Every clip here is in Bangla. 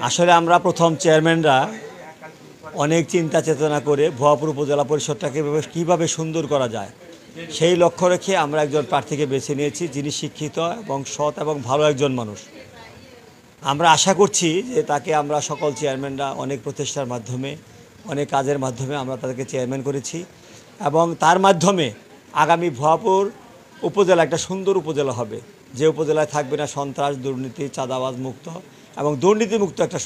আসলে আমরা প্রথম চেয়ারম্যানরা অনেক চিন্তা চেতনা করে ভুয়াপুর উপজেলা পরিষদটাকে কীভাবে সুন্দর করা যায় সেই লক্ষ্য রেখে আমরা একজন প্রার্থীকে বেছে নিয়েছি যিনি শিক্ষিত এবং সৎ এবং ভালো একজন মানুষ। আমরা আশা করছি যে তাকে আমরা সকল চেয়ারম্যানরা অনেক প্রচেষ্টার মাধ্যমে অনেক কাজের মাধ্যমে আমরা তাদেরকে চেয়ারম্যান করেছি এবং তার মাধ্যমে আগামী ভুয়াপুর উপজেলা একটা সুন্দর উপজেলা হবে, যে উপজেলায় থাকবে না সন্ত্রাস, দুর্নীতি, চাঁদাবাজ মুক্ত এবং দুর্নীতিমুক্ত একটা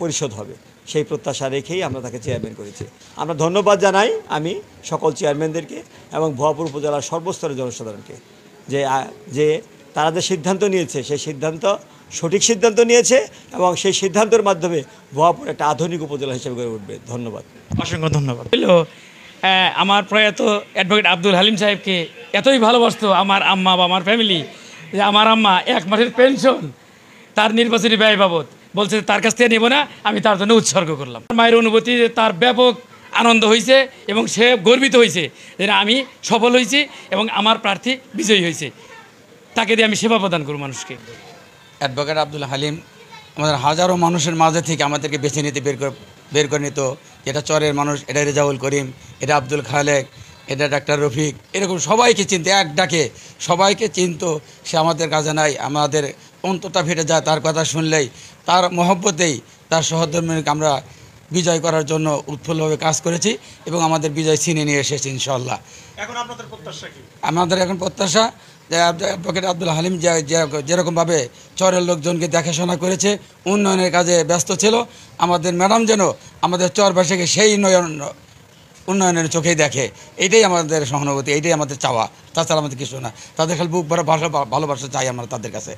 পরিষদ হবে, সেই প্রত্যাশা রেখেই আমরা তাকে চেয়ারম্যান করেছি। আমরা ধন্যবাদ জানাই আমি সকল চেয়ারম্যানদেরকে এবং ভুয়াপুর উপজেলার সর্বস্তরের জনসাধারণকে যে তারা যে সিদ্ধান্ত নিয়েছে সেই সিদ্ধান্ত সঠিক সিদ্ধান্ত নিয়েছে এবং সেই সিদ্ধান্তের মাধ্যমে ভুয়াপুর একটা আধুনিক উপজেলা হিসেবে গড়ে উঠবে। ধন্যবাদ, অসংখ্য ধন্যবাদ। আমার প্রয়াত অ্যাডভোকেট আব্দুল হালিম সাহেবকে এতই ভালোবাসতো আমার আম্মা বা আমার ফ্যামিলি যে আমার আম্মা 1 মাসের পেনশন তার নির্বাচনী ব্যয় বাবদ বলছে তার কাছ থেকে নেব না, আমি তার জন্য উৎসর্গ করলাম। মায়ের অনুভূতি তার ব্যাপক আনন্দ হয়েছে এবং সে গর্বিত হয়েছে যে আমি সফল হয়েছি এবং আমার প্রার্থী বিজয়ী হয়েছে, তাকে দিয়ে আমি সেবা প্রদান করব মানুষকে। অ্যাডভোকেট আব্দুল হালিম আমাদের হাজারো মানুষের মাঝে থেকে আমাদেরকে বেছে নিতে বের করে নিত। এটা চরের মানুষ, এটা রেজাউল করিম, এটা আব্দুল খালেক, এটা ডাক্তার রফিক, এরকম সবাইকে চিনতে এক ডাকে সবাইকে চিনত। সে আমাদের কাছে নাই, আমাদের অন্তরটা ফেটে যায় তার কথা শুনলেই। তার মহব্বতেই তার সহধর্মীকে আমরা বিজয় করার জন্য উৎফুল্লভাবে কাজ করেছি এবং আমাদের বিজয় ছিনিয়ে নিয়ে এসেছি ইনশাল্লাহ। এখন আপনাদের প্রত্যাশা কি? আমাদের এখন প্রত্যাশা যে অ্যাডভোকেট আব্দুল হালিম যেরকমভাবে চরের লোকজনকে দেখাশোনা করেছে, উন্নয়নের কাজে ব্যস্ত ছিল, আমাদের ম্যাডাম যেন আমাদের চরবাসীকে সেই উন্নয়নের চোখেই দেখে। এইটাই আমাদের সহানুভূতি, এইটাই আমাদের চাওয়া, তাছাড়া আমাদের কিছু না। তাদের খালি বুক ভরা ভালোবাসা চাই আমরা তাদের কাছে।